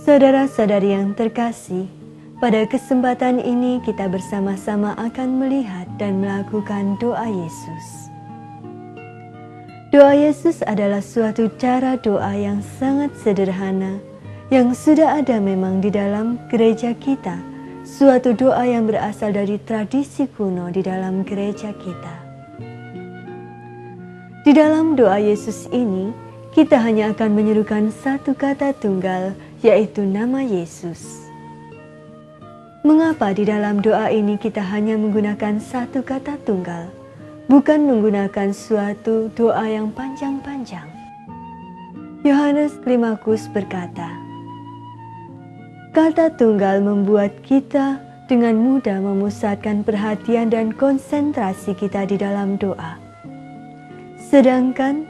Saudara-saudari yang terkasih, pada kesempatan ini kita bersama-sama akan melihat dan melakukan doa Yesus. Doa Yesus adalah suatu cara doa yang sangat sederhana, yang sudah ada memang di dalam gereja kita, suatu doa yang berasal dari tradisi kuno di dalam gereja kita. Di dalam doa Yesus ini, kita hanya akan menyerukan satu kata tunggal, yaitu nama Yesus. Mengapa di dalam doa ini kita hanya menggunakan satu kata tunggal, bukan menggunakan suatu doa yang panjang-panjang? Yohanes Klimakus berkata, kata tunggal membuat kita dengan mudah memusatkan perhatian dan konsentrasi kita di dalam doa. Sedangkan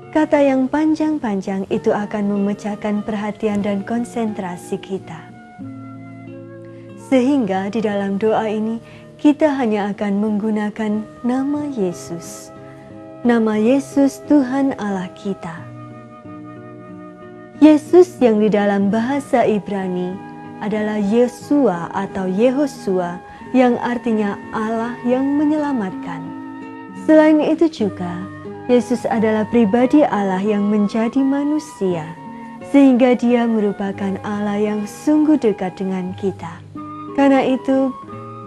kata yang panjang-panjang itu akan memecahkan perhatian dan konsentrasi kita. Sehingga di dalam doa ini kita hanya akan menggunakan nama Yesus. Nama Yesus Tuhan Allah kita. Yesus yang di dalam bahasa Ibrani adalah Yesua atau Yehosua yang artinya Allah yang menyelamatkan. Selain itu juga, Yesus adalah pribadi Allah yang menjadi manusia, sehingga Dia merupakan Allah yang sungguh dekat dengan kita. Karena itu,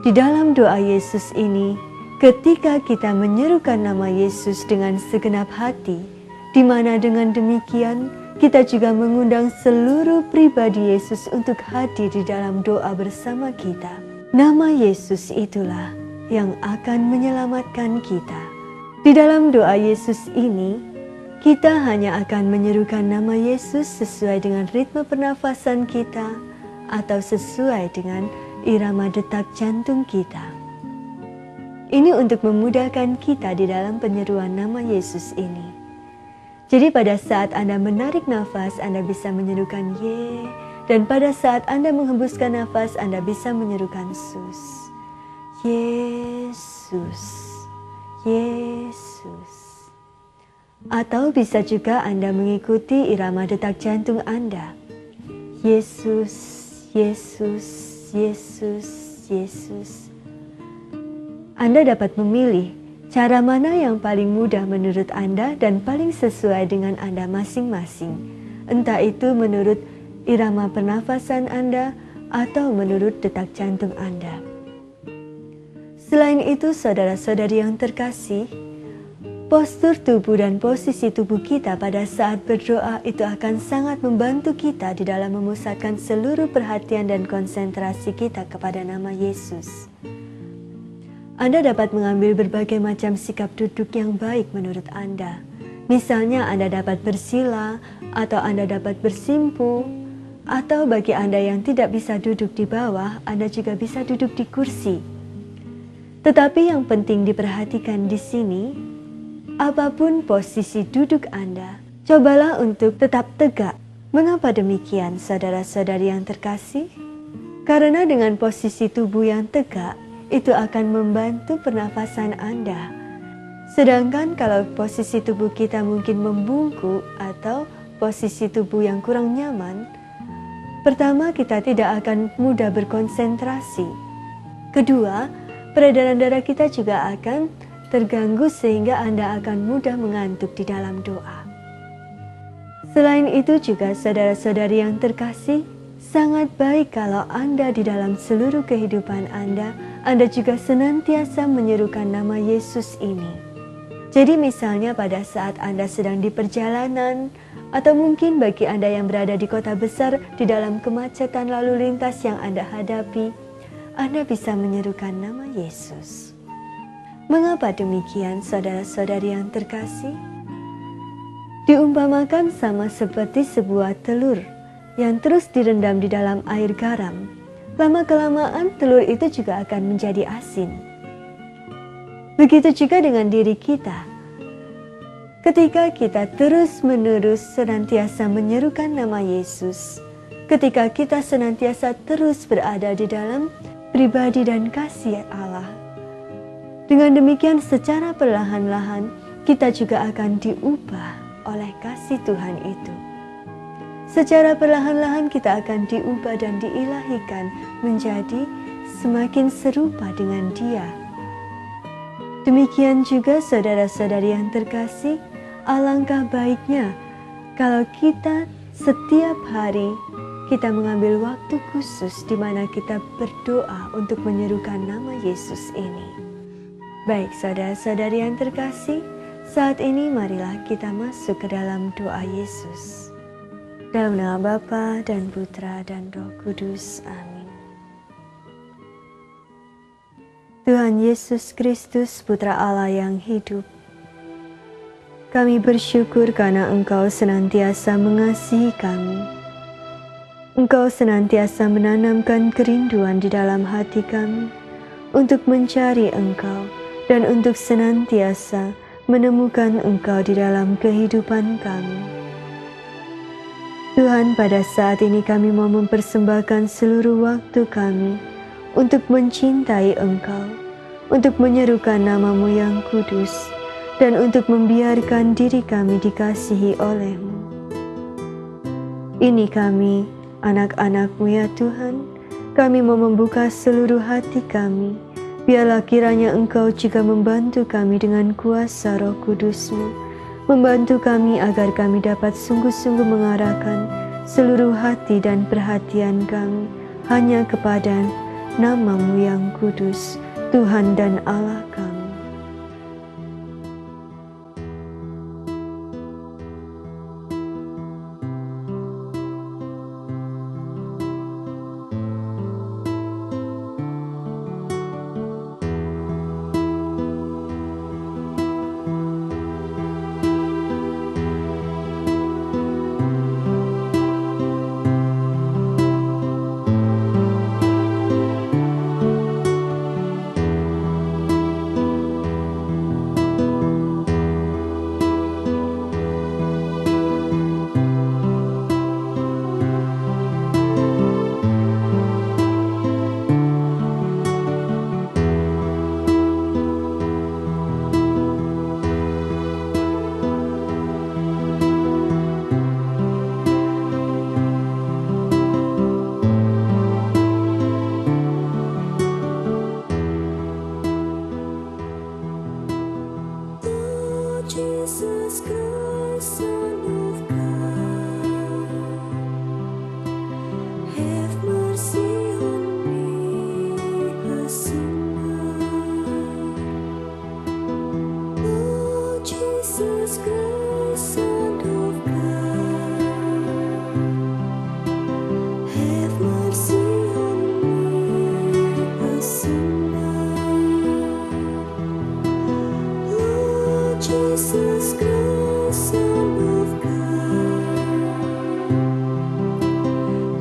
di dalam doa Yesus ini, ketika kita menyerukan nama Yesus dengan segenap hati, di mana dengan demikian kita juga mengundang seluruh pribadi Yesus untuk hadir di dalam doa bersama kita. Nama Yesus itulah yang akan menyelamatkan kita. Di dalam doa Yesus ini, kita hanya akan menyerukan nama Yesus sesuai dengan ritme pernafasan kita atau sesuai dengan irama detak jantung kita. Ini untuk memudahkan kita di dalam penyeruan nama Yesus ini. Jadi pada saat Anda menarik nafas, Anda bisa menyerukan Ye, dan pada saat Anda menghembuskan nafas, Anda bisa menyerukan Sus. Yesus. Yesus. Atau bisa juga Anda mengikuti irama detak jantung Anda. Yesus, Yesus, Yesus, Yesus. Anda dapat memilih cara mana yang paling mudah menurut Anda dan paling sesuai dengan Anda masing-masing. Entah itu menurut irama pernafasan Anda atau menurut detak jantung Anda. Selain itu, saudara-saudari yang terkasih, postur tubuh dan posisi tubuh kita pada saat berdoa itu akan sangat membantu kita di dalam memusatkan seluruh perhatian dan konsentrasi kita kepada nama Yesus. Anda dapat mengambil berbagai macam sikap duduk yang baik menurut Anda. Misalnya Anda dapat bersila, atau Anda dapat bersimpu, atau bagi Anda yang tidak bisa duduk di bawah, Anda juga bisa duduk di kursi. Tetapi yang penting diperhatikan di sini, apapun posisi duduk Anda, cobalah untuk tetap tegak. Mengapa demikian, saudara-saudari yang terkasih? Karena dengan posisi tubuh yang tegak, itu akan membantu pernafasan Anda. Sedangkan kalau posisi tubuh kita mungkin membungkuk atau posisi tubuh yang kurang nyaman, pertama kita tidak akan mudah berkonsentrasi. Kedua, peredaran darah kita juga akan terganggu sehingga Anda akan mudah mengantuk di dalam doa. Selain itu juga saudara-saudari yang terkasih, sangat baik kalau Anda di dalam seluruh kehidupan Anda juga senantiasa menyerukan nama Yesus ini. Jadi misalnya pada saat Anda sedang di perjalanan, atau mungkin bagi Anda yang berada di kota besar di dalam kemacetan lalu lintas yang Anda hadapi, Anda bisa menyerukan nama Yesus. Mengapa demikian, saudara-saudari yang terkasih? Diumpamakan sama seperti sebuah telur yang terus direndam di dalam air garam. Lama-kelamaan telur itu juga akan menjadi asin. Begitu juga dengan diri kita. Ketika kita terus-menerus senantiasa menyerukan nama Yesus, ketika kita senantiasa terus berada di dalam pribadi dan kasih Allah. Dengan demikian secara perlahan-lahan kita juga akan diubah oleh kasih Tuhan itu. secara perlahan-lahan kita akan diubah dan diilahikan menjadi semakin serupa dengan Dia. Demikian juga saudara-saudari yang terkasih, alangkah baiknya kalau kita setiap hari kita mengambil waktu khusus di mana kita berdoa untuk menyerukan nama Yesus ini. Baik saudara-saudari yang terkasih, saat ini marilah kita masuk ke dalam doa Yesus. Dalam nama Bapa dan Putra dan Roh Kudus. Amin. Tuhan Yesus Kristus, Putra Allah yang hidup, kami bersyukur karena Engkau senantiasa mengasihi kami. Engkau senantiasa menanamkan kerinduan di dalam hati kami untuk mencari Engkau dan untuk senantiasa menemukan Engkau di dalam kehidupan kami. Tuhan, pada saat ini kami mau mempersembahkan seluruh waktu kami untuk mencintai Engkau, untuk menyerukan nama-Mu yang kudus, dan untuk membiarkan diri kami dikasihi oleh-Mu. Ini kami, anak-anak-Mu ya Tuhan, kami mau membuka seluruh hati kami. Biarlah kiranya Engkau juga membantu kami dengan kuasa Roh Kudus-Mu, membantu kami agar kami dapat sungguh-sungguh mengarahkan seluruh hati dan perhatian kami hanya kepada nama-Mu yang kudus, Tuhan dan Allah kami. Jesus Christ, Son of God, have mercy on me, a sinner. Oh, Jesus Christ, Son of God, have mercy on me, a sinner. Lord Jesus Christ, Son of God,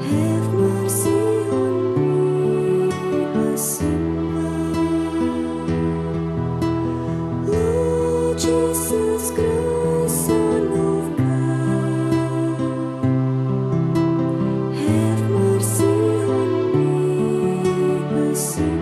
have mercy on me, a sinner. Lord Jesus Christ, Son of God, have mercy on me, a sinner.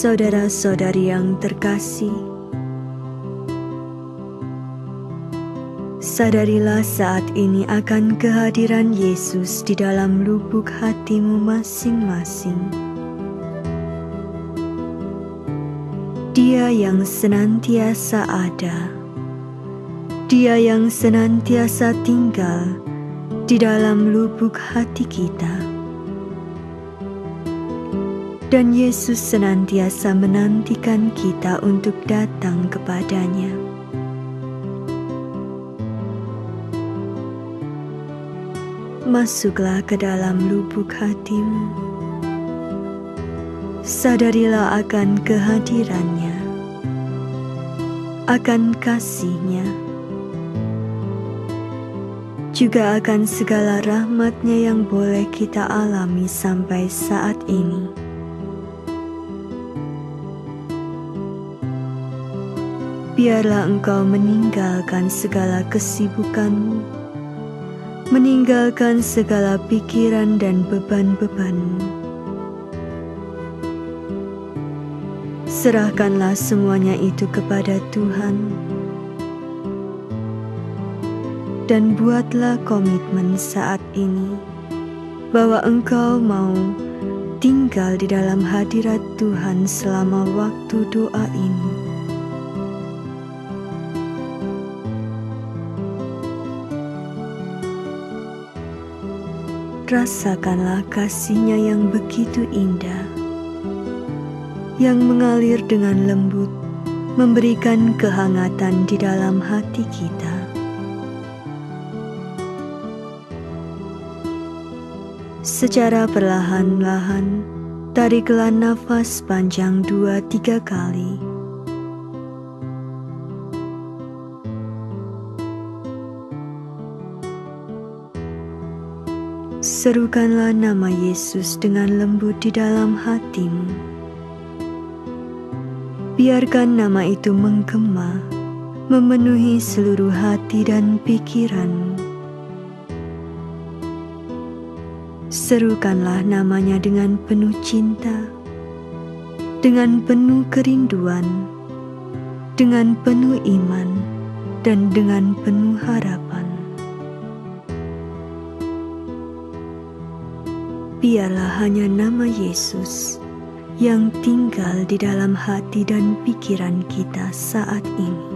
Saudara-saudari yang terkasih, sadarilah saat ini akan kehadiran Yesus di dalam lubuk hatimu masing-masing. Dia yang senantiasa ada, Dia yang senantiasa tinggal di dalam lubuk hati kita. Dan Yesus senantiasa menantikan kita untuk datang kepadanya. Masuklah ke dalam lubuk hatimu. Sadarilah akan kehadirannya, akan kasih-Nya, juga akan segala rahmat-Nya yang boleh kita alami sampai saat ini. Biarlah engkau meninggalkan segala kesibukanmu, meninggalkan segala pikiran dan beban-bebanmu. Serahkanlah semuanya itu kepada Tuhan, dan buatlah komitmen saat ini bahwa engkau mau tinggal di dalam hadirat Tuhan selama waktu doa ini. Rasakanlah kasih-Nya yang begitu indah, yang mengalir dengan lembut, memberikan kehangatan di dalam hati kita. Secara perlahan-lahan, tariklah nafas panjang 2-3 kali. Serukanlah nama Yesus dengan lembut di dalam hatimu. Biarkan nama itu menggema, memenuhi seluruh hati dan pikiranmu. Serukanlah namanya dengan penuh cinta, dengan penuh kerinduan, dengan penuh iman, dan dengan penuh harapan. Biarlah hanya nama Yesus yang tinggal di dalam hati dan pikiran kita saat ini.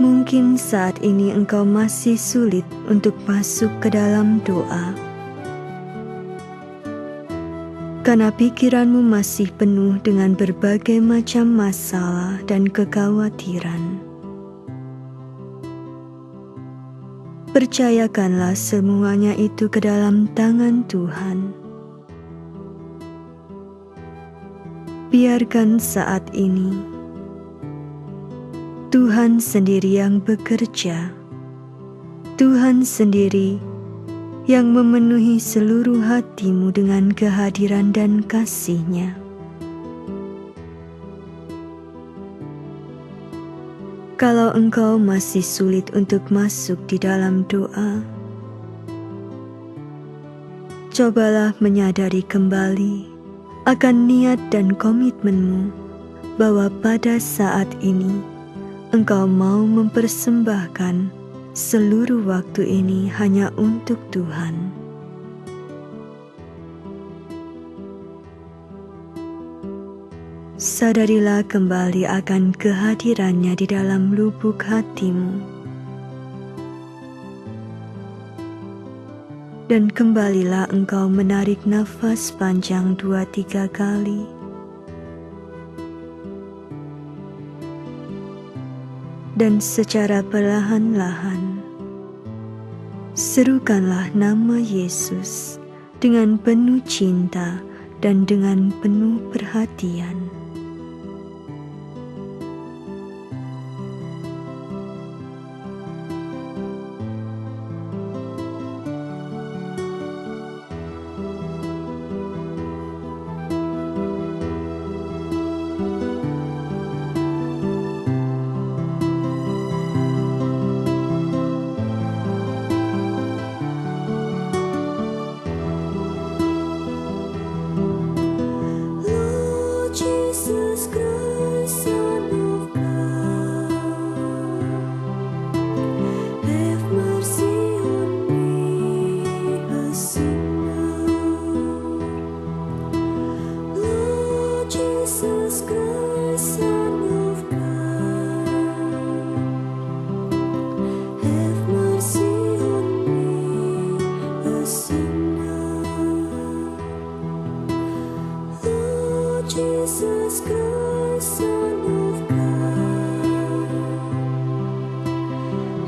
Mungkin saat ini engkau masih sulit untuk masuk ke dalam doa. karena pikiranmu masih penuh dengan berbagai macam masalah dan kekhawatiran. Percayakanlah semuanya itu ke dalam tangan Tuhan. Biarkan saat ini Tuhan sendiri yang bekerja, Tuhan sendiri yang memenuhi seluruh hatimu dengan kehadiran dan kasih-Nya. Kalau engkau masih sulit untuk masuk di dalam doa, cobalah menyadari kembali akan niat dan komitmenmu bahwa pada saat ini engkau mau mempersembahkan seluruh waktu ini hanya untuk Tuhan. Sadarilah kembali akan kehadirannya di dalam lubuk hatimu. Dan kembalilah engkau menarik nafas panjang 2-3 kali. Dan secara perlahan-lahan, serukanlah nama Yesus dengan penuh cinta dan dengan penuh perhatian. Jesus Christ, Son of God, have mercy on me, a sinner. Lord Jesus Christ, Son of God, have mercy on me, a sinner. Lord Jesus Christ, Son of God,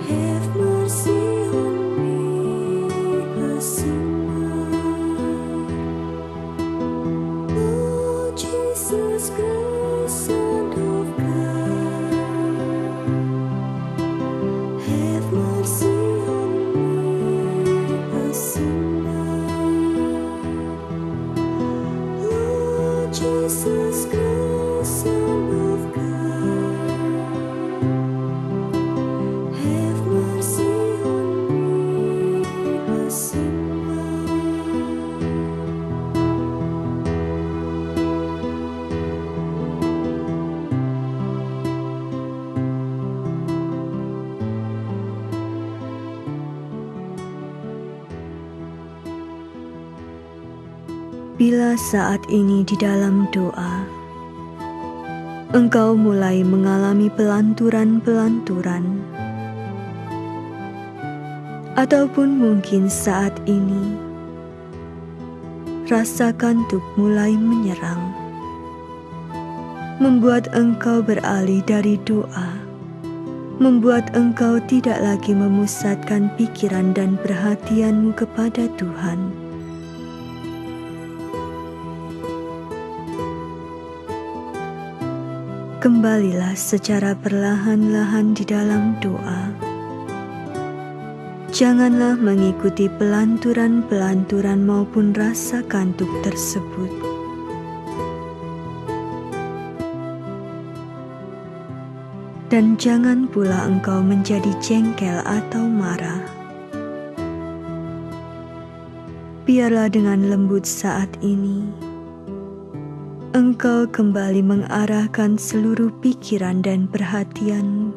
have mercy on me, a sinner. Lord Jesus Christ, Son of God, have mercy on me, a sinner. Lord Jesus Christ, Son of God, have mercy on me, a sinner. Bila saat ini di dalam doa, engkau mulai mengalami pelanturan-pelanturan, ataupun mungkin saat ini rasa kantuk mulai menyerang, membuat engkau beralih dari doa, membuat engkau tidak lagi memusatkan pikiran dan perhatianmu kepada Tuhan. Kembalilah secara perlahan-lahan di dalam doa. Janganlah mengikuti pelanturan-pelanturan maupun rasa kantuk tersebut. Dan jangan pula engkau menjadi jengkel atau marah. Biarlah dengan lembut saat ini engkau kembali mengarahkan seluruh pikiran dan perhatianmu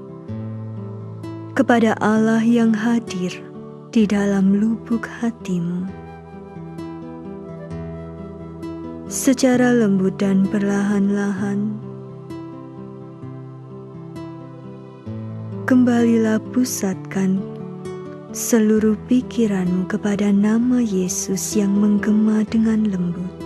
kepada Allah yang hadir di dalam lubuk hatimu. Secara lembut dan perlahan-lahan, kembalilah pusatkan seluruh pikiranmu kepada nama Yesus yang menggema dengan lembut.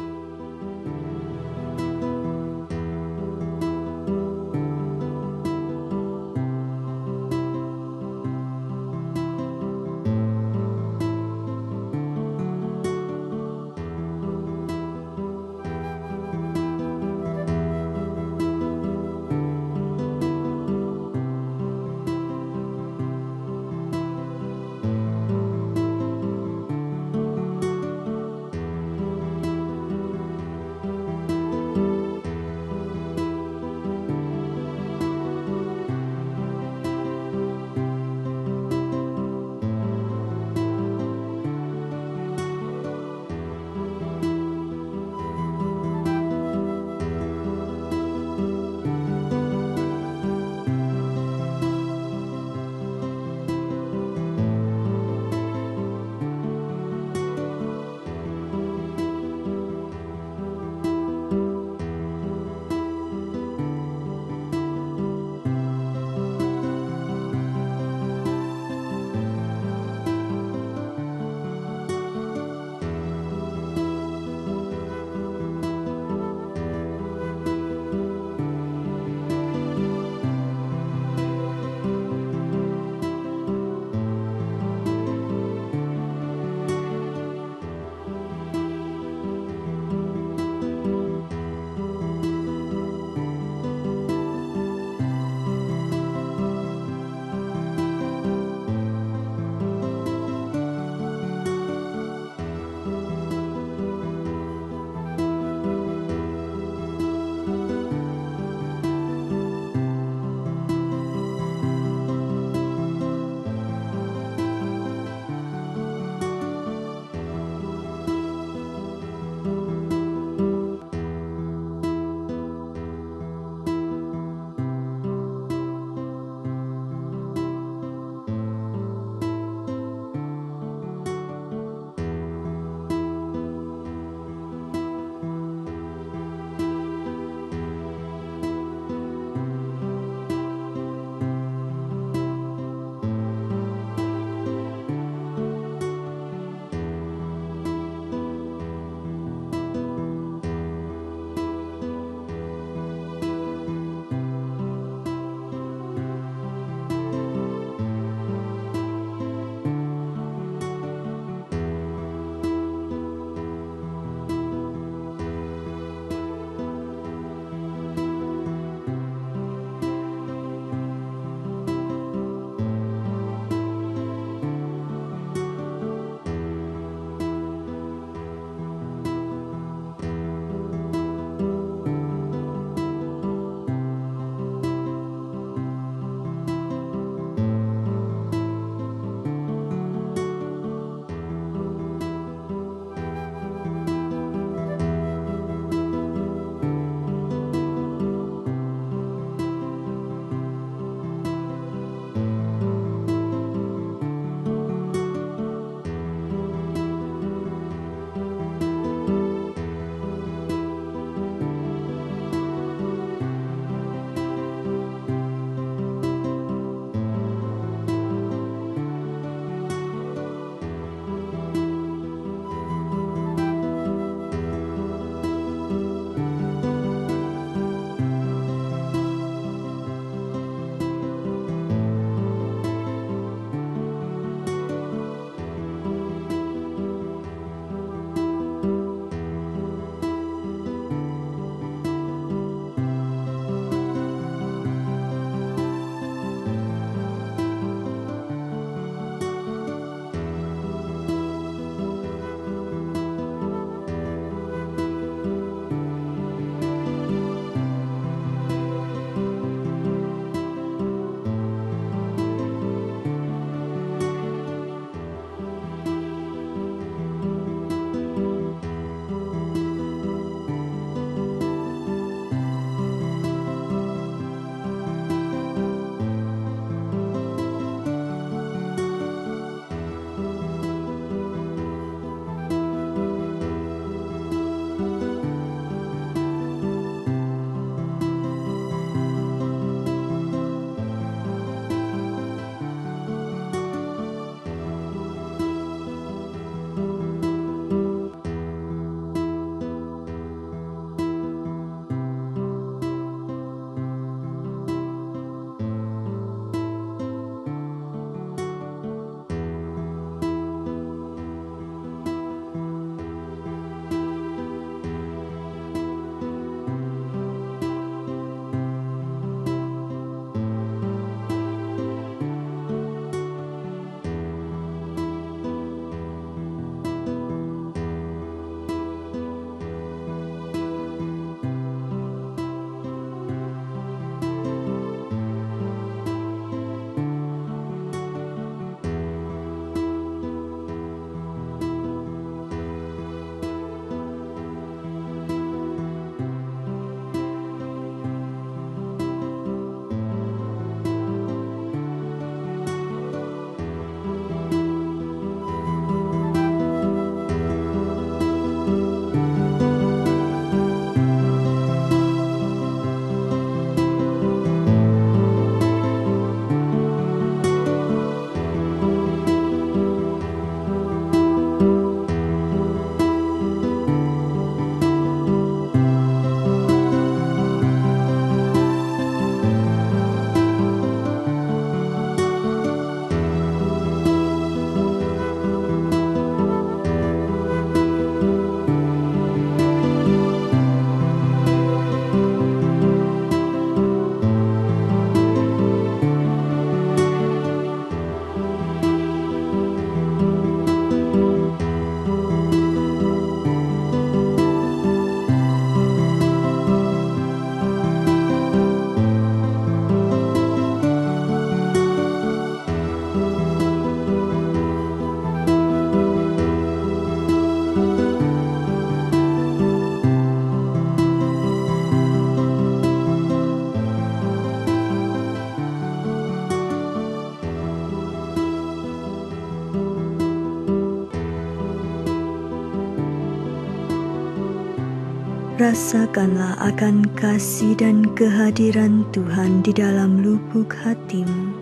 rasakanlah akan kasih dan kehadiran Tuhan di dalam lubuk hatimu.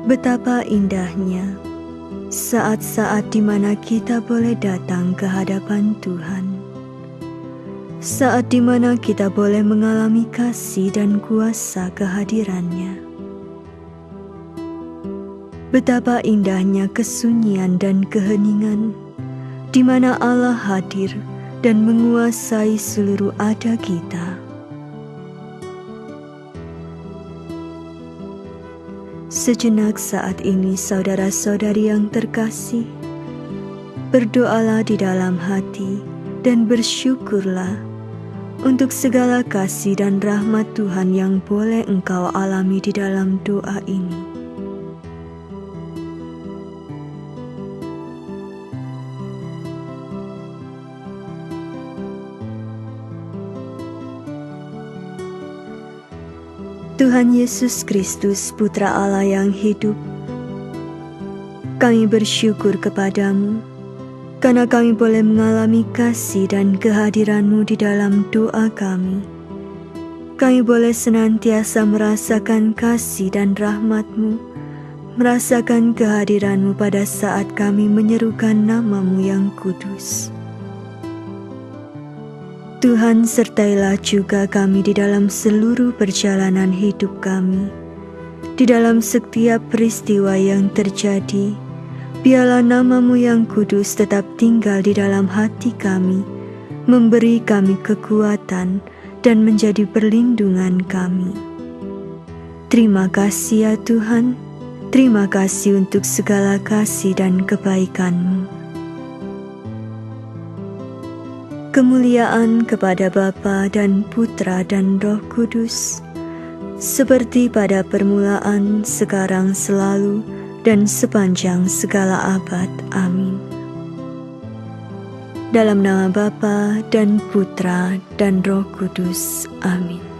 Betapa indahnya saat-saat di mana kita boleh datang ke hadapan Tuhan. Saat di mana kita boleh mengalami kasih dan kuasa kehadirannya. Betapa indahnya kesunyian dan keheningan, di mana Allah hadir dan menguasai seluruh ada kita. Sejenak saat ini saudara-saudari yang terkasih, berdoalah di dalam hati dan bersyukurlah untuk segala kasih dan rahmat Tuhan yang boleh engkau alami di dalam doa ini. Tuhan Yesus Kristus, Putra Allah yang hidup, kami bersyukur kepadamu karena kami boleh mengalami kasih dan kehadiran-Mu di dalam doa kami. Kami boleh senantiasa merasakan kasih dan rahmat-Mu, merasakan kehadiran-Mu pada saat kami menyerukan nama-Mu yang kudus. Tuhan, sertailah juga kami di dalam seluruh perjalanan hidup kami. Di dalam setiap peristiwa yang terjadi, biarlah nama-Mu yang kudus tetap tinggal di dalam hati kami, memberi kami kekuatan dan menjadi perlindungan kami. Terima kasih ya Tuhan, terima kasih untuk segala kasih dan kebaikan-Mu. Kemuliaan kepada Bapa dan Putra dan Roh Kudus, seperti pada permulaan, sekarang, selalu, dan sepanjang segala abad. Amin. Dalam nama Bapa dan Putra dan Roh Kudus. Amin.